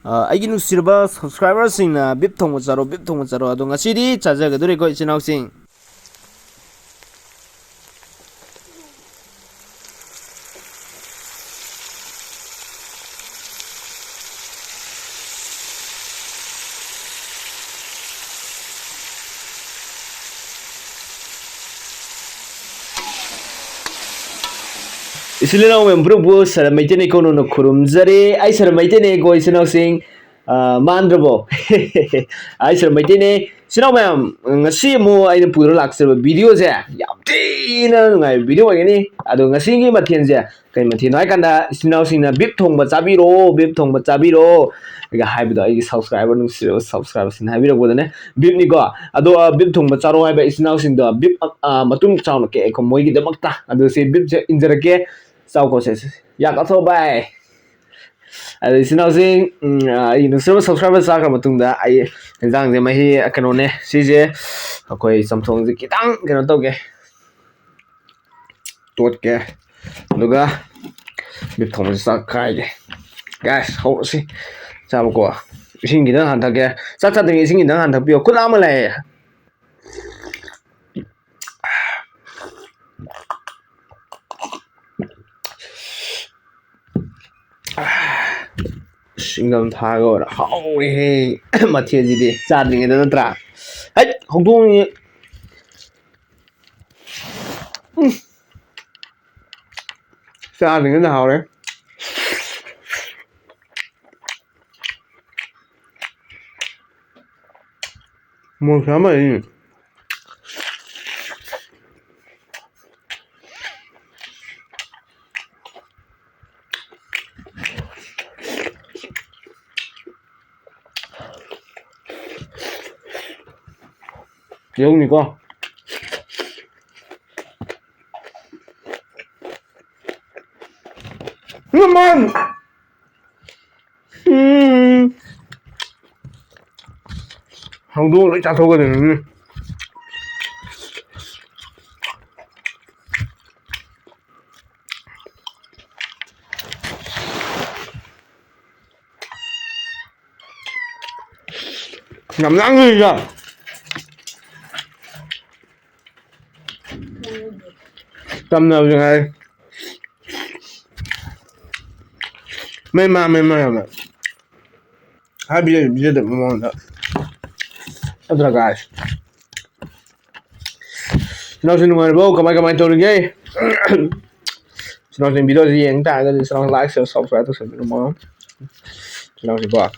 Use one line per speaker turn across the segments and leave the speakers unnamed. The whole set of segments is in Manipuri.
ꯑꯩꯒꯤ ꯅꯨꯡꯁꯤꯔꯕ ꯁꯕꯁꯀ꯭ꯔꯥꯏꯕꯔꯁꯤꯡꯅ ꯕꯤꯞ ꯊꯣꯡꯕ ꯆꯥꯔꯣ ꯑꯗꯣ ꯉꯁꯤꯗꯤ ꯆꯥꯖꯒꯗꯣꯔꯦꯀꯣ ꯏꯆꯤꯟꯅꯥꯎꯁꯤꯡ Isilinaw membro Sarat meitei ko no kurumzare ai Sarat meitei ko isinawsing mandrabo ai Sarat meitei sinaw mayam ngasi mo aina puro laksaba video je yam tina ngai video ngani ado ngasi gi mathen je kai mathen ai kanda isinawsing na beef thongba chabiro ga haibdo ai subscriber nu subscriber sin haibiro bodane beef ni ko ado beef thongba charo haiba isinawsing do beef matung chawno ke ko moi gi damakta ado se beef je injarake sau ko se ya ka tho bai ai sinawsing ai nu subscriber sa ka matungda ai enjang je mahi kano ne si je akoi samthong je kitang kano toge tot ke duga beef thong sa khai ge guys ho si sa ko ising gi dang han thak ke sa sa ding ising gi dang han thak pio khula ma lai Singam thago how he mathe ji de charging da natra hai hongdong ni charging da hao re mo sama ni Yung ni ko naman hongdong lại chặt thôi cái này nằm lắng đi rồi tâm nào như này mấy mà mà hai bây giờ được ngon đó other guys nó xin mời bố kamay tôi được ghê nó xin video gì anh ta cái gì xong like share subscribe tôi sẽ biết món nó xin bỏ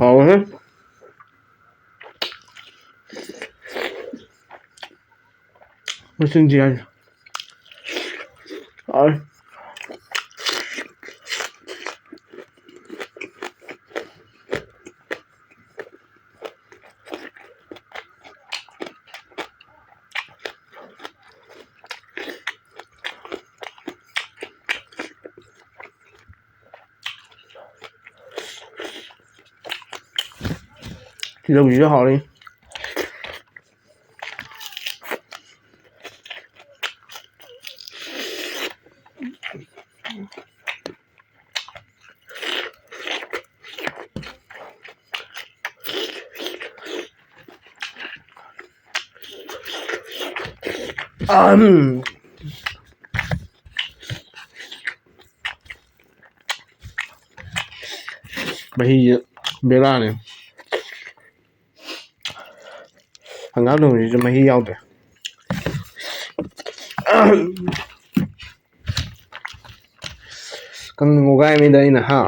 ngon hết nó xin gì anh thì đồng ý cho họ đi Mahi bera này hàng áo đường thì mahi nhau rồi con ngô gai bên đây nè ha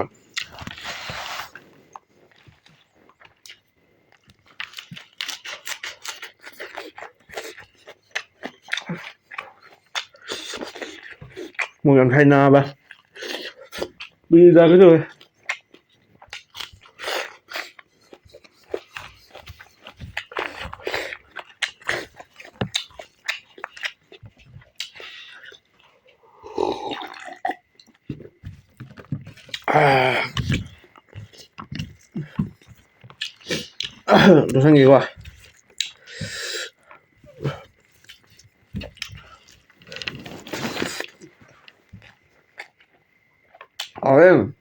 một lần hay na ba bây giờ cái rồi 노상기가 아유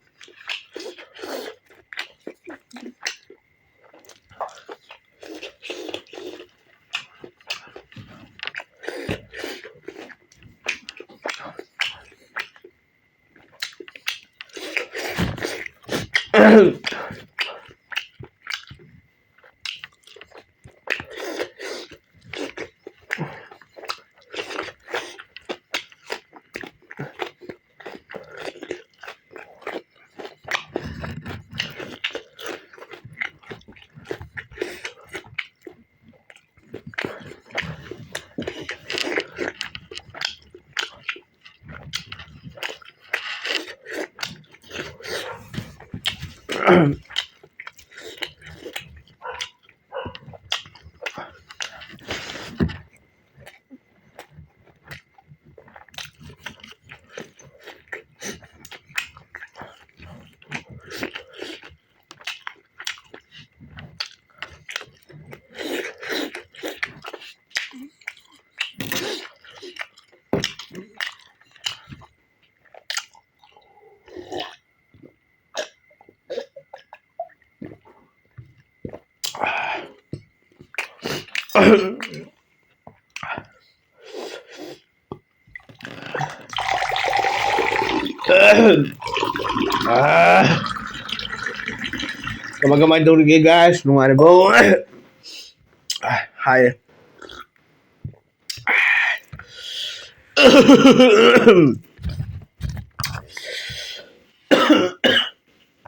Kamay-kamay daw rin guys, nungari po. Hi.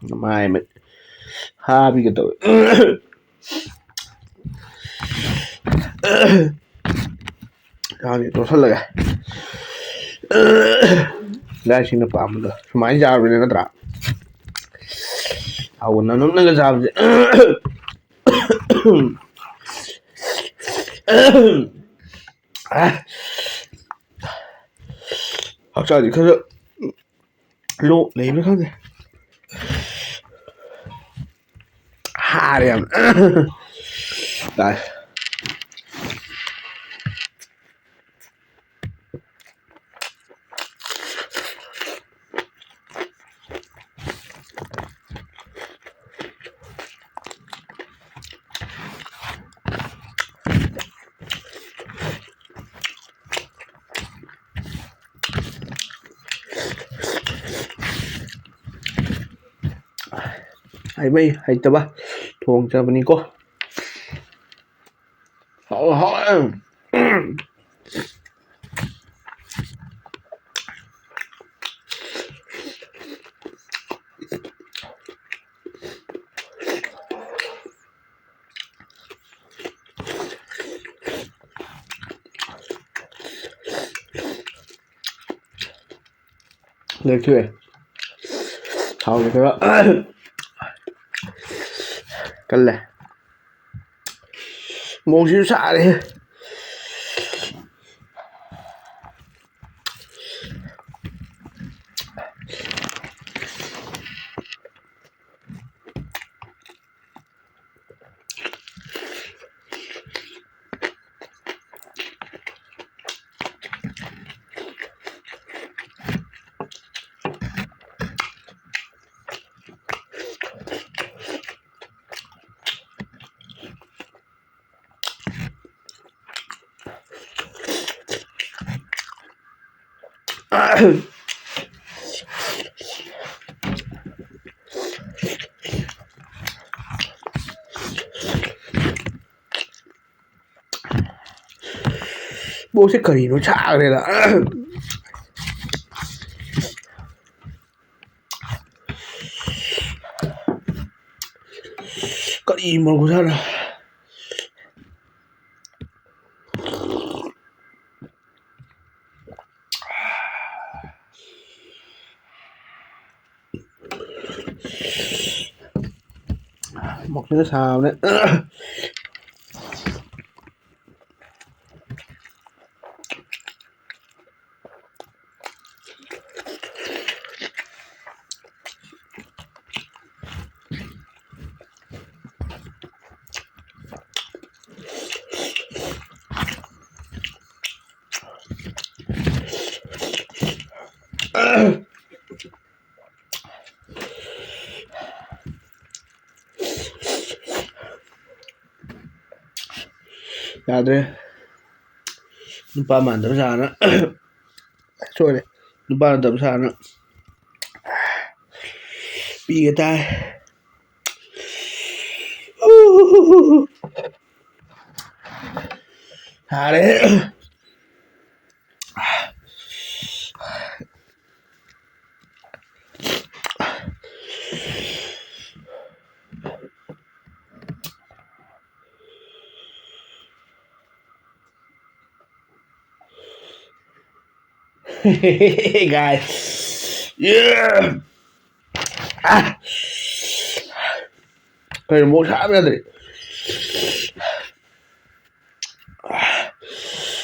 Kamay mit. Happy ka daw. Happy to talaga. Guys, sino pa mo daw? Sumain sa akin na tra. Ako na nung nagasabi. 확실하지. 그래서 로 레이블 하네. 하렴. 나. hay haytaba thong chabani ko ho để chơi thao cái đó cân này một xíu xạ đi bố sẽ cởi nó chả này là cởi mà có sao nào một cái xào đấy Yadre. Nupa mandam sana. Sorry. Nupa mandam sana. Pi cái tai. Hà đấy. Guys. Yeah. Ah. Cái một hãm ra đấy.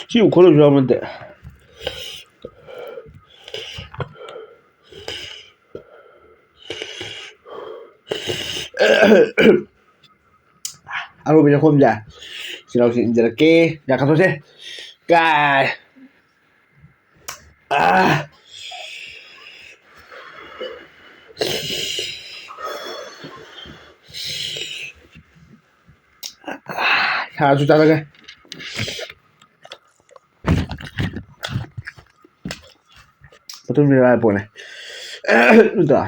Chịu khó được cho mình tệ. Alo bây giờ không giả. Xin lỗi xin giờ kê. Dạ không thôi chứ. Cài. Ah. Hà chúng ta đây. Tôi mình lại bộ này. Được.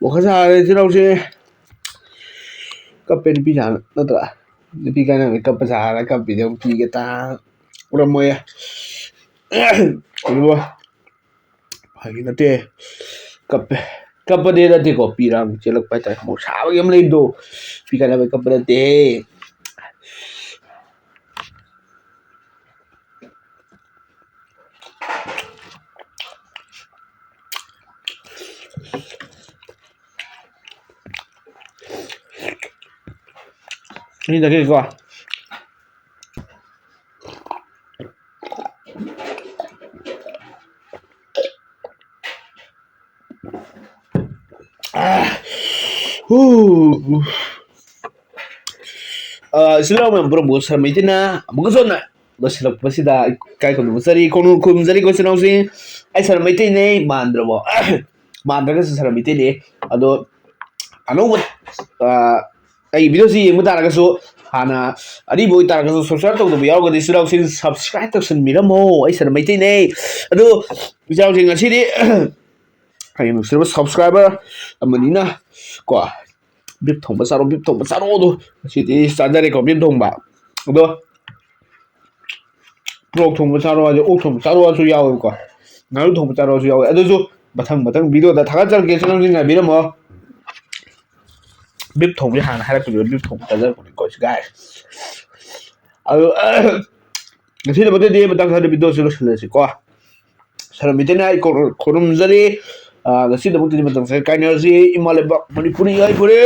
Bộ khán giả này thế đâu chứ cấp bên pi sản nó tựa pi cái này cấp giá là cấp bị đồng pi cái ta udah mau ya đúng không phải cái tê cấp đây là thì có pi ram chỉ lực phải tại một sao em lên đồ pi cái này cấp bên tê Ini daqui ko. Sila mo bro mo sa may tina bukason na basilak pa sida kay ko sari kono kumzari ko sinaw sing ay sa may tina mandra mo mandra ka sa may tina ado ano ay video si mo tara ka so hana ari boy tara ka so subscribe to do yaw ko di sila sing subscribe to sin mira mo ay sa may tina ado bisaw sing asidi ay no sila subscriber amanina ko beef thongba saro do sidi standard ko beef thongba ado pork thongba saro ajo ok thongba saro ajo yaw ko ngaru thongba saro ajo yaw adojo matang video da thaga jar ke channel ni bira mo beef thongba hana harak video beef thongba jar ko guys ado ngasi da bade de matang sa video silo silo ko sara mitena ko korum zari ngasi da bade matang sa kainer si imaleba manipuri ai pure